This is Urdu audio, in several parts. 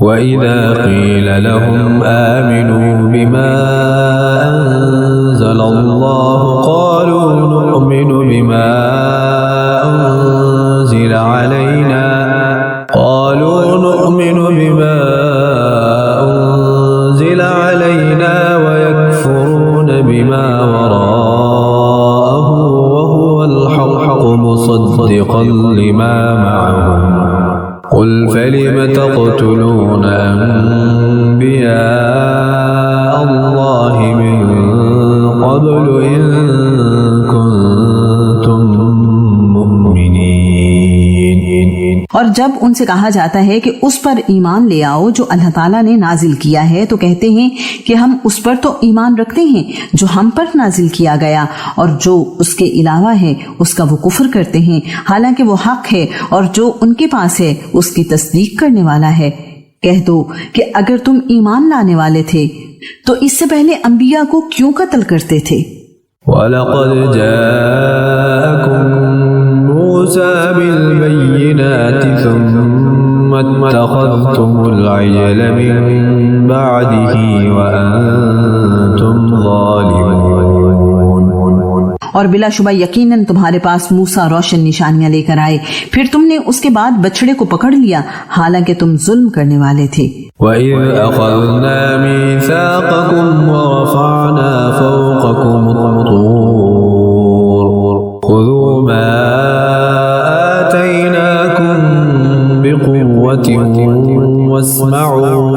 وَإِذَا قِيلَ لَهُمْ آمِنُوا بِمَا أَنزَلَ اللَّهُ قَالُوا نُؤْمِنُ بِمَا أُنزِلَ عَلَيْنَا وَيَكْفُرُونَ بِمَا وَرَاءَهُ وَهُوَ الْحَقُّ مُصَدِّقًا لِمَا مَعَهُمْ قُلْ فَلِمَ تَقْتُلُونَ أَنبِيَاءَ اللَّهِ مِن قَبْلُ إِن كُنتُم مُّؤْمِنِينَ۔ اور جب ان سے کہا جاتا ہے کہ اس پر ایمان لے آؤ جو اللہ تعالیٰ نے نازل کیا ہے تو کہتے ہیں کہ ہم اس پر تو ایمان رکھتے ہیں جو ہم پر نازل کیا گیا، اور جو اس کے علاوہ ہے اس کا وہ کفر کرتے ہیں، حالانکہ وہ حق ہے اور جو ان کے پاس ہے اس کی تصدیق کرنے والا ہے۔ کہہ دو کہ اگر تم ایمان لانے والے تھے تو اس سے پہلے انبیاء کو کیوں قتل کرتے تھے؟ وَلَقَدْ جَاءَكُم مُوسَىٰ بِالْبَيِّنَاتِ ثُمَّ اتَّخَذْتُمُ الْعِجْلَ مِن بَعْدِهِ وَأَنتُمْ ظَالِمُونَ۔ اور بلا شبہ یقیناً تمہارے پاس موسیٰ روشن نشانیاں لے کر آئے، پھر تم نے اس کے بعد بچڑے کو پکڑ لیا حالانکہ تم ظلم کرنے والے تھے۔ وَإِذْ أَخَذْنَا مِيثَاقَكُمْ وَرَفَعْنَا فَوْقَكُمُ الطُّورَ خُذُوا مَا آتَيْنَاكُمْ بِقُوَّةٍ وَاسْمَعُوا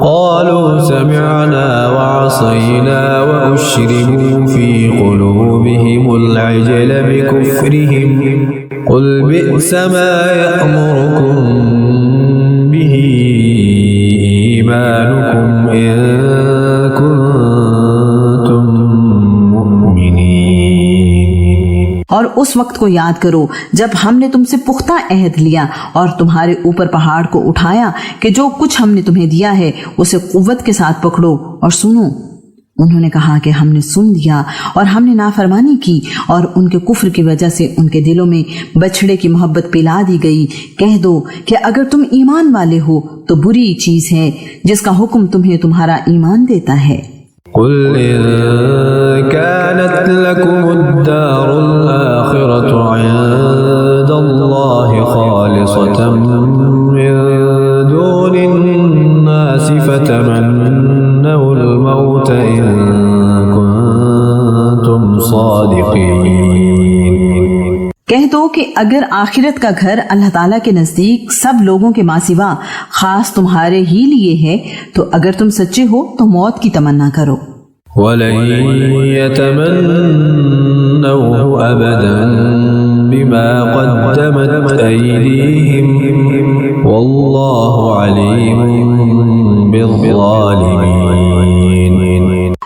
قَالُوا سَمِعْنَا وَعَصَيْنَا وَأُشْرِبُوا فِي قُلُوبِهِمُ الْعِجْلَ بِكُفْرِهِمْ قُلْ بِئْسَ مَا يَأْمُرُكُمْ بِهِ إِيمَانُكُمْ إِن كُنتُم مُّؤْمِنِينَ۔ اور اس وقت کو یاد کرو جب ہم نے تم سے پختہ عہد لیا اور تمہارے اوپر پہاڑ کو اٹھایا کہ جو کچھ ہم نے تمہیں دیا ہے اسے قوت کے ساتھ پکڑو اور سنو۔ انہوں نے کہا کہ ہم نے سن لیا اور ہم نے نافرمانی کی، اور ان کے کفر کی وجہ سے ان کے دلوں میں بچھڑے کی محبت پلا دی گئی۔ کہہ دو کہ اگر تم ایمان والے ہو تو بری چیز ہے جس کا حکم تمہیں تمہارا ایمان دیتا ہے۔ قُلْ إِن كَانَتْ لَكُمُ الدَّارُ الْآخِرَةُ عِندَ اللَّهِ خَالِصَةً مِّن دُونِ النَّاسِ فَتَمَنَّوُا الْمَوْتَ إِن كُنتُمْ صَادِقِينَ۔ کہہ دو کہ اگر آخرت کا گھر اللہ تعالیٰ کے نزدیک سب لوگوں کے ماں سوا خاص تمہارے ہی لیے ہے تو اگر تم سچے ہو تو موت کی تمنا کرو۔ وَلَن يَتَمَنَّوْهُ أَبَدًا بِمَا قَدَّمَتْ أَيْدِيهِمْ وَاللَّهُ عَلِيمٌ بِالظَّالِمِينَ۔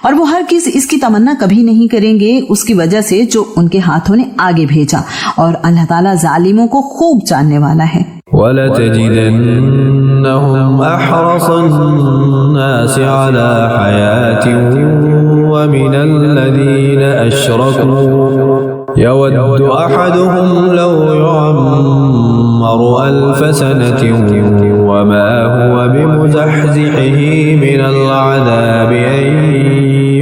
اور وہ ہرگز اس کی تمنا کبھی نہیں کریں گے اس کی وجہ سے جو ان کے ہاتھوں نے آگے بھیجا، اور اللہ تعالیٰ ظالموں کو خوب جاننے والا ہے۔ وَلَتَجِدَنَّهُمْ أَحْرَصَ النَّاسِ عَلَى حَيَاةٍ وَمِنَ الَّذِينَ أَشْرَكُوا يَوَدُّ أَحَدُهُمْ لَوْ يُعَمَّرُ أَلْفَ سَنَةٍ وَمَا هُوَ بِمُزَحْزِحِهِ مِنَ الْعَذَابِ أَن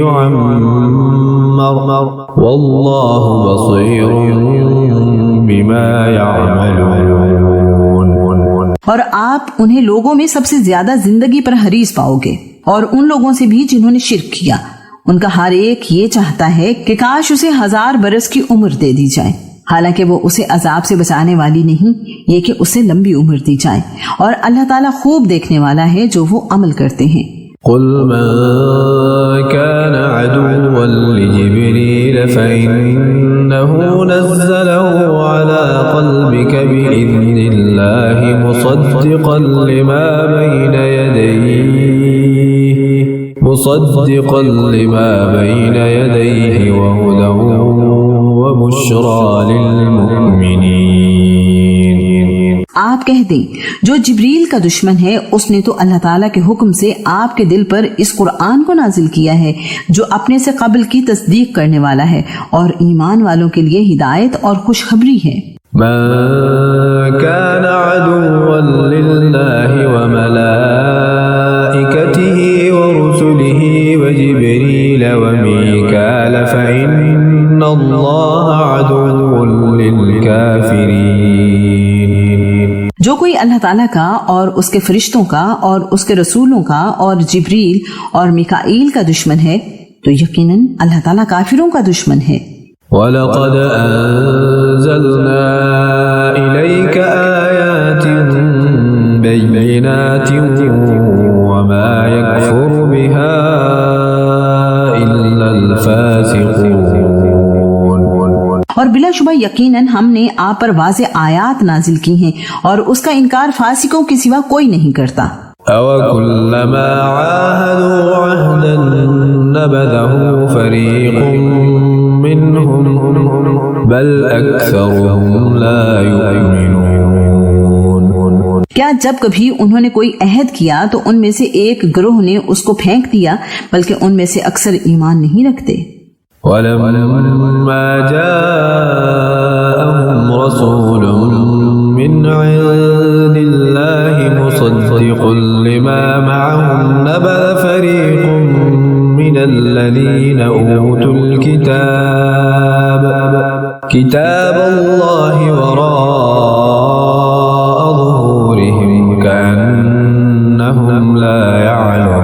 يُعَمَّرَ وَاللَّهُ بَصِيرٌ بِمَا يَعْمَلُونَ۔ اور آپ انہیں لوگوں میں سب سے زیادہ زندگی پر حریص پاؤ گے، اور ان لوگوں سے بھی جنہوں نے شرک کیا۔ ان کا ہر ایک یہ چاہتا ہے کہ کاش اسے 1000 برس کی عمر دے دی جائے، حالانکہ وہ اسے عذاب سے بچانے والی نہیں، یہ کہ اسے لمبی عمر دی جائے، اور اللہ تعالیٰ خوب دیکھنے والا ہے جو وہ عمل کرتے ہیں۔ قُلْ مَن كَانَ عَدُوًّا لِجِبْرِيلَ فَإِنَّهُ نَزَّلَهُ عَلَى قَلْبِكَ بِإِذْنِ اللَّهِ مُصَدِّقًا لِمَا بَيْنَ يَدَيْهِ وَهُدًى وَبُشْرَى لِلْمُؤْمِنِينَ۔ آپ کہہ دیں جو جبریل کا دشمن ہے اس نے تو اللہ تعالیٰ کے حکم سے آپ کے دل پر اس قرآن کو نازل کیا ہے جو اپنے سے قبل کی تصدیق کرنے والا ہے، اور ایمان والوں کے لیے ہدایت اور خوشخبری ہے۔ من كان عدوا لله وملائكته جو کوئی اللہ تعالیٰ کا اور اس کے فرشتوں کا اور اس کے رسولوں کا اور جبریل اور میکائیل کا دشمن ہے تو یقیناً اللہ تعالیٰ کافروں کا دشمن ہے۔ وَلَقَدْ أَنزَلْنَا إِلَيْكَ آيَاتٍ بَيِّنَاتٍ وَمَا يَكْفُرُ بِهَا إِلَّا الْفَاسِقُونَ۔ اور بلا شبہ یقیناً ہم نے آپ پر واضح آیات نازل کی ہیں اور اس کا انکار فاسقوں کے سوا کوئی نہیں کرتا۔ أَوَكُلَّمَا عَاهَدُوا عَهْدًا نَبَذَهُ فَرِيقٌ مِّنْهُمْ بَلْ أَكْثَرُهُمْ لَا يُؤْمِنُونَ۔ کیا جب کبھی انہوں نے کوئی عہد کیا تو ان میں سے ایک گروہ نے اس کو پھینک دیا بلکہ ان میں سے اکثر ایمان نہیں رکھتے۔ وَلَمَّا جَاءَهُمْ رَسُولٌ مِّنْ عِندِ اللَّهِ مُصَدِّقٌ لِّمَا مَعَهُمْ نَبَذَ فَرِيقٌ مِّنَ الَّذِينَ أُوتُوا الْكِتَابَ كِتَابَ اللَّهِ وَرَاءَ ظُهُورِهِمْ كَأَنَّهُمْ لَا يَعْلَمُونَ۔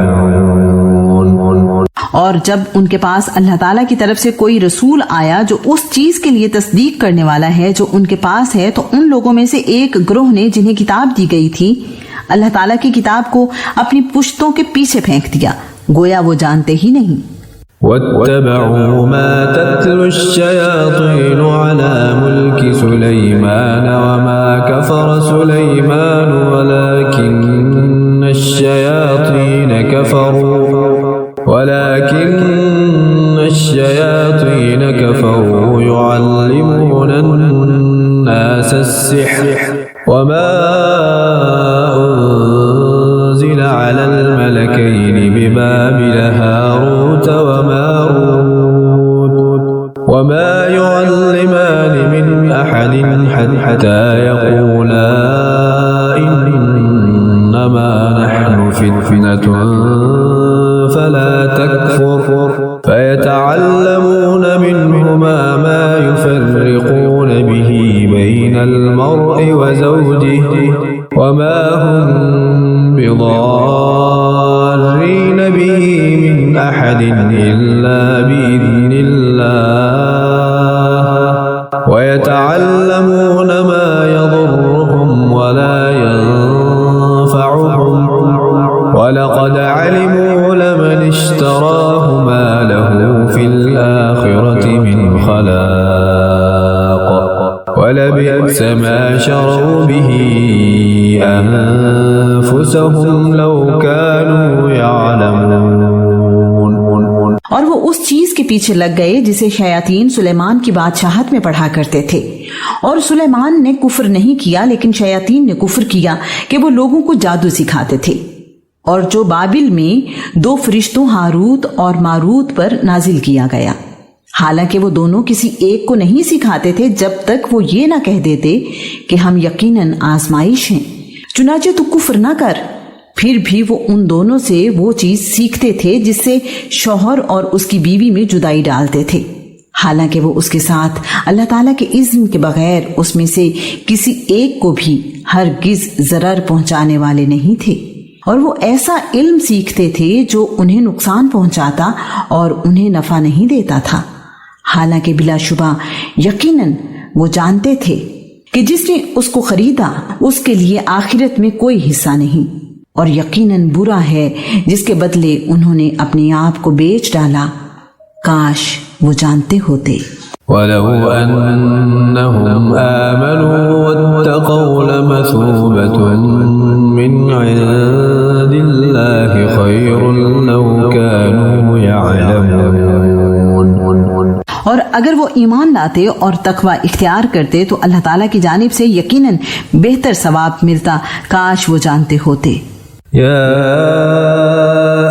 اور جب ان کے پاس اللہ تعالیٰ کی طرف سے کوئی رسول آیا جو اس چیز کے لیے تصدیق کرنے والا ہے جو ان کے پاس ہے تو ان لوگوں میں سے ایک گروہ نے جنہیں کتاب دی گئی تھی اللہ تعالیٰ کی کتاب کو اپنی پشتوں کے پیچھے پھینک دیا گویا وہ جانتے ہی نہیں۔ وَاتَّبَعُوا مَا تَتْلُو الشَّيَاطِينُ عَلَى مُلْكِ سُلَيْمَانَ وَمَا كَفَرَ سُلَيْمَانُ وَلَكِنَّ الشَّيَاطِينَ كَفَرُوا يُعَلِّمُونَ النَّاسَ السِّحْرَ وَمَا أُنزِلَ عَلَى الْمَلَكَيْنِ بِبَابِلَ هَارُوتَ وَمَارُوتَ وَمَا يُعَلِّمَانِ مِنْ أَحَدٍ حَتَّى يَقُولَا إِنَّمَا نَحْنُ فِتْنَةٌ فَلَا تَكْفُرْ فَيَتَعَلَّمُونَ مِنْهُمَا مَا يُفَرِّقُونَ بِهِ بَيْنَ الْمَرْءِ وَزَوْجِهِ وَمَا هُمْ بِضَارِّينَ بِهِ مِنْ أَحَدٍ إِلَّا بِإِذْنِ اللَّهِ وَيَتَعَلَّمُونَ مَا يَضُرُّهُمْ وَلَا يَنفَعُهُمْ وَلَقَدْ عَلِمُوا لَمَنِ اشْتَرَاهُ مَا لَهُ فِي الْآخِرَةِ مِنْ خَلَاقٍ وَلَبِئْسَ مَا شَرَوْا بِهِ أَنفُسَهُمْ لَوْ كَانُوا يَعْلَمُونَ۔ اور وہ اس چیز کے پیچھے لگ گئے جسے شیاطین سلیمان کی بادشاہت میں پڑھا کرتے تھے اور سلیمان نے کفر نہیں کیا لیکن شیاطین نے کفر کیا کہ وہ لوگوں کو جادو سکھاتے تھے اور جو بابل میں دو فرشتوں ہاروت اور ماروت پر نازل کیا گیا حالانکہ وہ دونوں کسی ایک کو نہیں سکھاتے تھے جب تک وہ یہ نہ کہہ دیتے کہ ہم یقیناً آزمائش ہیں چنانچہ تو کفر نہ کر۔ پھر بھی وہ ان دونوں سے وہ چیز سیکھتے تھے جس سے شوہر اور اس کی بیوی میں جدائی ڈالتے تھے حالانکہ وہ اس کے ساتھ اللہ تعالیٰ کے اذن کے بغیر اس میں سے کسی ایک کو بھی ہرگز ضرر پہنچانے والے نہیں تھے اور وہ ایسا علم سیکھتے تھے جو انہیں نقصان پہنچاتا اور انہیں نفع نہیں دیتا تھا حالانکہ بلا شبہ یقیناً وہ جانتے تھے کہ جس نے اس کو خریدا اس کے لیے آخرت میں کوئی حصہ نہیں اور یقیناً برا ہے جس کے بدلے انہوں نے اپنے آپ کو بیچ ڈالا کاش وہ جانتے ہوتے۔ وَلَوْ أَنَّهُمْ آمَنُوا وَاتَّقَوْا لَمَثُوبَةٌ مِّنْ عِندِ اللَّهِ خَيْرٌ لَوْ كَانُوا يَعْلَمُونَ۔ اور اگر وہ ایمان لاتے اور تقوی اختیار کرتے تو اللہ تعالیٰ کی جانب سے یقیناً بہتر ثواب ملتا کاش وہ جانتے ہوتے۔ يا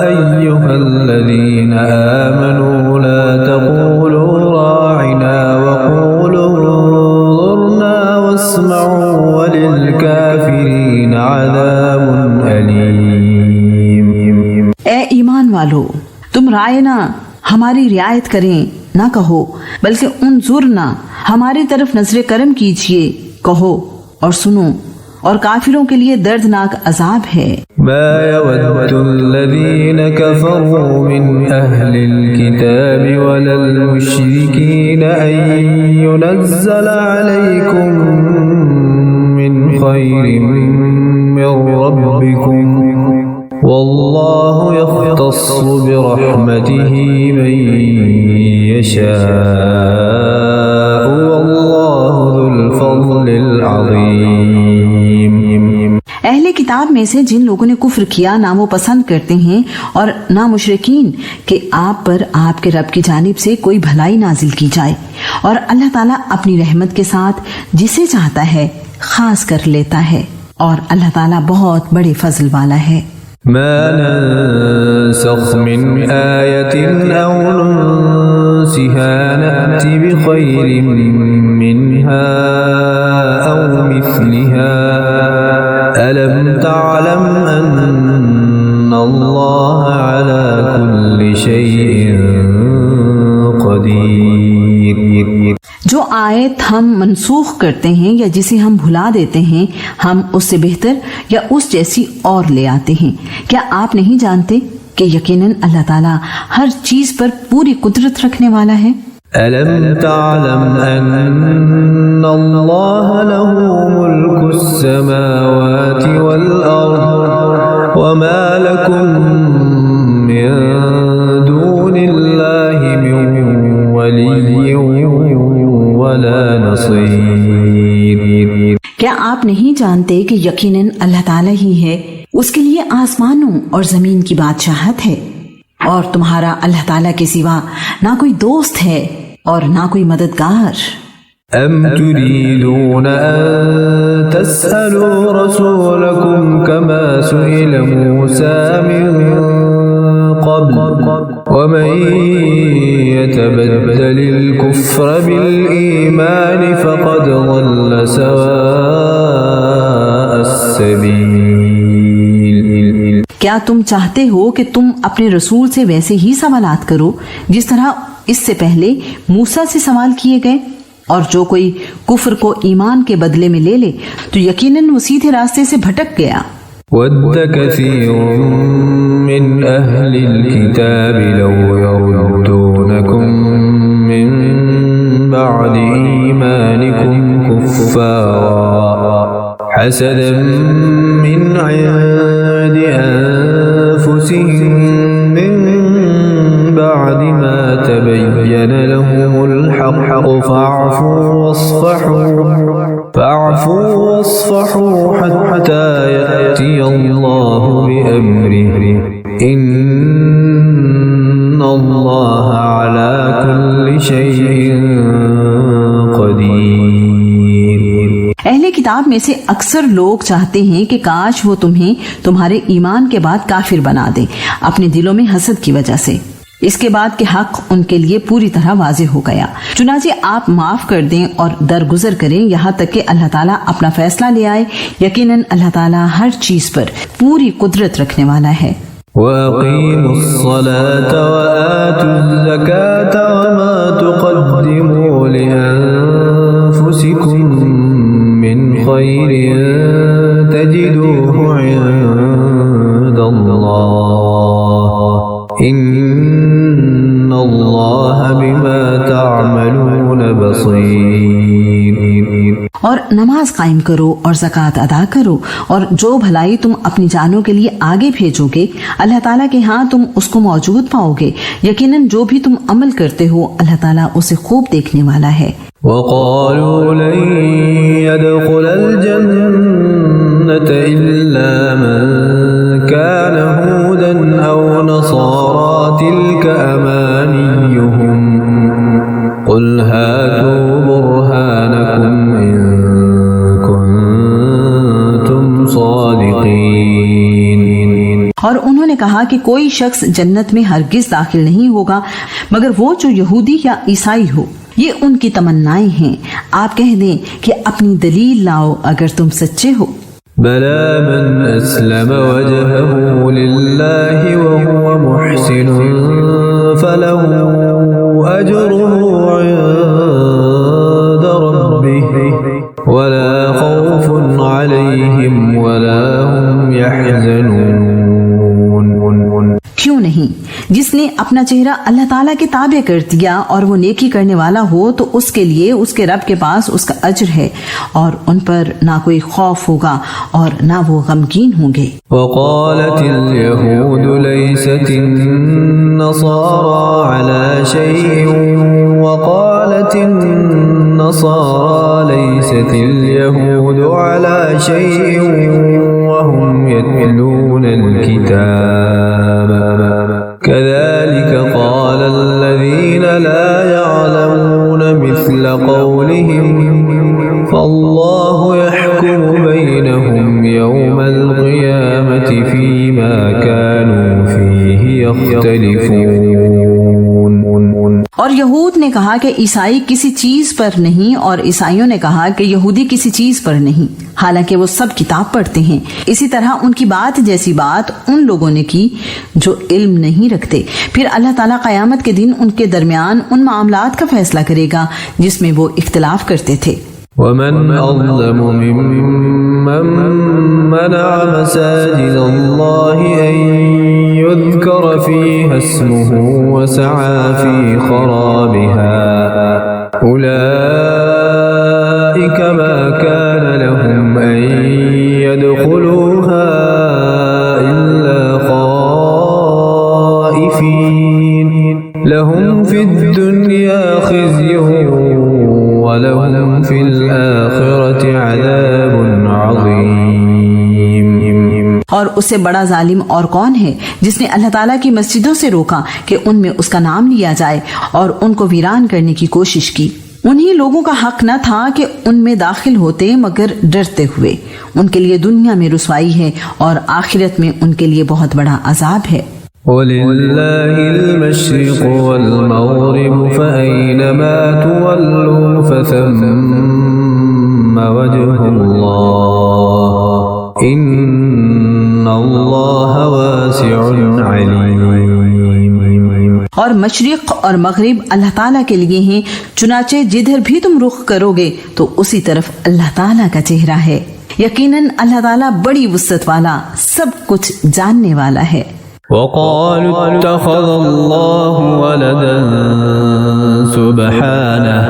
أيها الذين آمنوا لا تقولوا راعنا وقولوا انظرنا واسمعوا وللكافرين عذاب أليم۔ اے ایمان والو تم رائنا ہماری رعایت کریں نہ کہو بلکہ انظرنا ہماری طرف نظر کرم کیجئے کہو اور سنو اور کافروں کے لیے دردناک عذاب ہے۔ ما يود الذين كفروا من أهل الكتاب ولا المشركين أن ينزل عليكم من خير من ربكم والله يختص برحمته من يشاء والله ذو الفضل العظيم۔ اہل کتاب میں سے جن لوگوں نے کفر کیا نہ وہ پسند کرتے ہیں اور نہ مشرکین کہ آپ پر آپ کے رب کی جانب سے کوئی بھلائی نازل کی جائے، اور اللہ تعالیٰ اپنی رحمت کے ساتھ جسے چاہتا ہے خاص کر لیتا ہے، اور اللہ تعالیٰ بہت بڑے فضل والا ہے۔ ما ننسخ من آية أو ننسها نأت بخير منها أو مثلها ألم تعلم أن الله على كل شيء قدير۔ جو آیت ہم منسوخ کرتے ہیں یا جسے ہم بھلا دیتے ہیں ہم اس سے بہتر یا اس جیسی اور لے آتے ہیں۔ کیا آپ نہیں جانتے کہ یقیناً اللہ تعالیٰ ہر چیز پر پوری قدرت رکھنے والا ہے؟ ألم تعلم أن الله له ملك السماوات والأرض وما لكم من دون الله من ولي ولا نصير۔ کیا آپ نہیں جانتے کہ یقیناً اللہ تعالیٰ ہی ہے، اس کے لیے آسمانوں اور زمین کی بادشاہت ہے، اور تمہارا اللہ تعالیٰ کے سوا نہ کوئی دوست ہے اور نہ کوئی مددگار۔ أم تريدون أن تسألوا رسولكم كما سئل موسى من قبل ومن يتبدل الكفر بالإيمان فقد ضل سواء السبيل۔ کیا تم چاہتے ہو کہ تم اپنے رسول سے ویسے ہی سوالات کرو جس طرح اس سے پہلے موسیٰ سے سوال کیے گئے؟ اور جو کوئی کفر کو ایمان کے بدلے میں لے لے تو یقیناً وہ سیدھے راستے سے بھٹک گیا۔ ود كثير من أهل الكتاب لو يردونكم من بعد إيمانكم كفارا حسدا من عند أنفسهم من بعد ما تبين لهم الحق فاعفوا واصفحوا حتى يأتي الله بأمره إن الله على كل شيء قدير۔ اہل کتاب میں سے اکثر لوگ چاہتے ہیں کہ کاش وہ تمہیں تمہارے ایمان کے بعد کافر بنا دے اپنے دلوں میں حسد کی وجہ سے۔ اس کے بعد کہ حق ان کے لیے پوری طرح واضح ہو گیا، چنانچہ آپ معاف کر دیں اور درگزر کریں یہاں تک کہ اللہ تعالیٰ اپنا فیصلہ لے آئے۔ یقیناً اللہ تعالیٰ ہر چیز پر پوری قدرت رکھنے والا ہے۔ وَأَقِيمُوا الصَّلَاةَ وَآتُوا الزَّكَاةَ وَمَا تُقَدِّمُوا لِأَنفُسِكُم مِّنْ خَيْرٍ تَجِدُوهُ عِندَ اللَّهِ إِنَّ اللَّهَ بِمَا تَعْمَلُونَ بَصِيرٌ۔ اور نماز قائم کرو اور زکوٰۃ ادا کرو، اور جو بھلائی تم اپنی جانوں کے لیے آگے بھیجو گے اللہ تعالیٰ کے ہاں تم اس کو موجود پاؤ گے۔ یقیناً جو بھی تم عمل کرتے ہو اللہ تعالیٰ اسے خوب دیکھنے والا ہے۔ وَقَالُوا لَن يَدْخُلَ الْجَنَّةَ إِلَّا مَن كَانَ هُودًا أَوْ نَصَارَىٰ تِلْكَ أَمَانِيُّهُمْ قُلْ هَاتُوا بُرْهَانَكُمْ إِن كُنتُمْ صَادِقِينَ۔ اور انہوں نے کہا کہ کوئی شخص جنت میں ہرگز داخل نہیں ہوگا مگر وہ جو یہودی یا عیسائی ہو، یہ ان کی تمنائیں ہیں۔ آپ کہہ دیں کہ اپنی دلیل لاؤ اگر تم سچے ہو۔ بلى من أسلم وجهه لله وهو محسن فله أجره عند ربه ولا خوف عليهم ولا هم يحزنون. کیوں نہیں؟ جس نے اپنا چہرہ اللہ تعالیٰ کے تابع کر دیا اور وہ نیکی کرنے والا ہو تو اس کے لیے اس کے رب کے پاس اس کا اجر ہے اور ان پر نہ کوئی خوف ہوگا اور نہ وہ غمگین ہوں گے. وقالت اليهود ليست النصارى على شيء وقالت النصارى ليست اليهود على شيء وهم يتلون الكتاب كذلك قال الذين لا يعلمون مثل قولهم فالله يحكم بينهم يوم القيامة فيما كانوا فيه يختلفون. اور یہود نے کہا کہ عیسائی کسی چیز پر نہیں اور عیسائیوں نے کہا کہ یہودی کسی چیز پر نہیں، حالانکہ وہ سب کتاب پڑھتے ہیں. اسی طرح ان کی بات جیسی بات ان لوگوں نے کی جو علم نہیں رکھتے. پھر اللہ تعالیٰ قیامت کے دن ان کے درمیان ان معاملات کا فیصلہ کرے گا جس میں وہ اختلاف کرتے تھے. ومن أظلم ممن منع مساجد الله أن يذكر فيها اسمه وسعى في خرابها أولئك ما كان لهم أن يدخلوها إلا خائفين لهم في الدنيا خزي وَلَهُمْ فِي الْآخِرَةِ عَذَابٌ عَظِيمٌ. اور اس سے بڑا ظالم اور کون ہے جس نے اللہ تعالیٰ کی مسجدوں سے روکا کہ ان میں اس کا نام لیا جائے اور ان کو ویران کرنے کی کوشش کی. انہی لوگوں کا حق نہ تھا کہ ان میں داخل ہوتے مگر ڈرتے ہوئے. ان کے لیے دنیا میں رسوائی ہے اور آخرت میں ان کے لیے بہت بڑا عذاب ہے. وَلِلَّهِ الْمَشْرِقُ وَالْمَغْرِبُ فَأَيْنَمَا تُوَلُّوا فَثَمَّ وَجْهُ اللَّهِ إِنَّ اللَّهَ وَاسِعٌ عَلِيمٌ. اور مشرق اور مغرب اللہ تعالیٰ کے لیے ہیں، چنانچہ جدھر بھی تم رخ کرو گے تو اسی طرف اللہ تعالیٰ کا چہرہ ہے. یقیناً اللہ تعالیٰ بڑی وسعت والا، سب کچھ جاننے والا ہے. وقالوا اتخذ الله ولدا سبحانه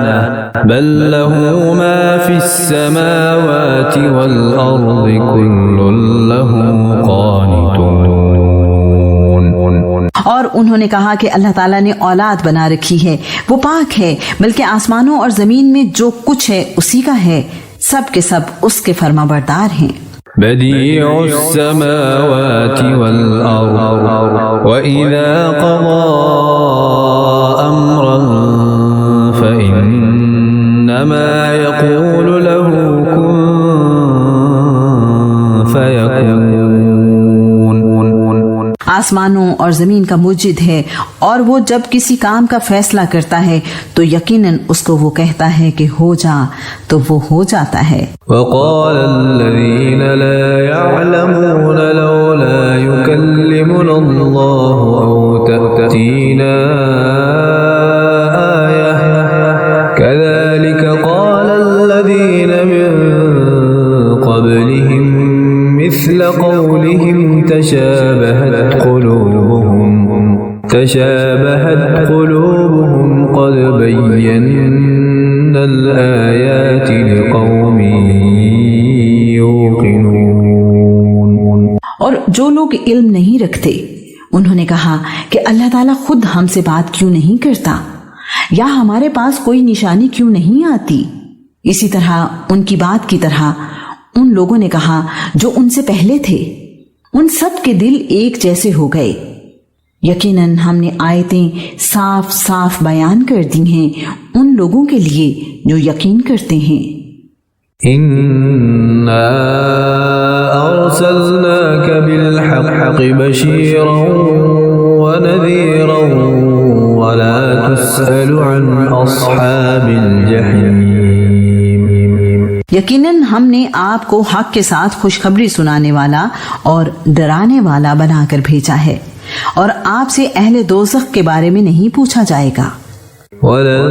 بل له ما في السماوات والأرض كل له قانتون. اور انہوں نے کہا کہ اللہ تعالیٰ نے اولاد بنا رکھی ہے، وہ پاک ہے، بلکہ آسمانوں اور زمین میں جو کچھ ہے اسی کا ہے، سب کے سب اس کے فرما بردار ہیں. بديع السماوات والأرض وإذا قضى أمرا فإنما يقول له كن فيكون. آسمانوں اور زمین کا موجد ہے اور وہ جب کسی کام کا فیصلہ کرتا ہے تو یقیناً اس کو وہ کہتا ہے کہ ہو جا تو وہ ہو جاتا ہے. وقال الذين لا يعلمون لولا يكلمنا الله أو تأتينا آية كذلك قال الذين من قبلهم مثل قولهم تشابهت قلوبهم قد بينا الآيات لقوم يوقنون. اور جو لوگ علم نہیں رکھتے انہوں نے کہا کہ اللہ تعالیٰ خود ہم سے بات کیوں نہیں کرتا یا ہمارے پاس کوئی نشانی کیوں نہیں آتی. اسی طرح ان کی بات کی طرح ان لوگوں نے کہا جو ان سے پہلے تھے، ان سب کے دل ایک جیسے ہو گئے. یقیناً ہم نے آیتیں صاف صاف بیان کر دی ہیں ان لوگوں کے لیے جو یقین کرتے ہیں. إِنَّا أَرْسَلْنَاكَ بِالْحَقِّ بَشِيرًا وَنَذِيرًا وَلَا تُسْأَلُ عَنْ أَصْحَابِ الْجَحِيمِ. یقیناً ہم نے آپ کو حق کے ساتھ خوشخبری سنانے والا اور ڈرانے والا بنا کر بھیجا ہے اور آپ سے اہل دوزخ کے بارے میں نہیں پوچھا جائے گا. وَلَن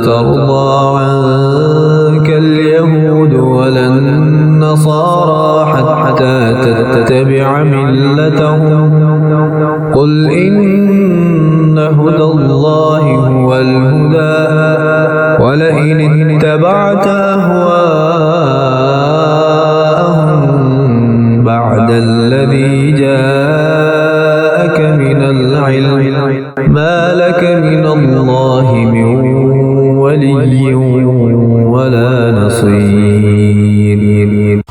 تَرْضَىٰ عَنكَ الْيَهُودُ ولا النصارى حتى تتبع ملتهم قل إن هدى الله هو الهدى ولئن اتبعت أهواءهم بعد الذي جاءك من العلم ما لك من الله من ولي ولا نصير.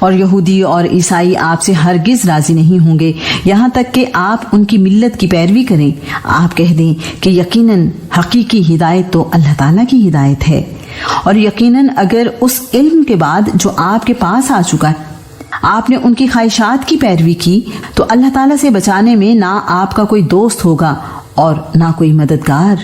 اور یہودی اور عیسائی آپ سے ہرگز راضی نہیں ہوں گے یہاں تک کہ آپ ان کی ملت کی پیروی کریں. آپ کہہ دیں کہ یقیناً حقیقی ہدایت تو اللہ تعالیٰ کی ہدایت ہے، اور یقیناً اگر اس علم کے بعد جو آپ کے پاس آ چکا ہے آپ نے ان کی خواہشات کی پیروی کی تو اللہ تعالیٰ سے بچانے میں نہ آپ کا کوئی دوست ہوگا اور نہ کوئی مددگار.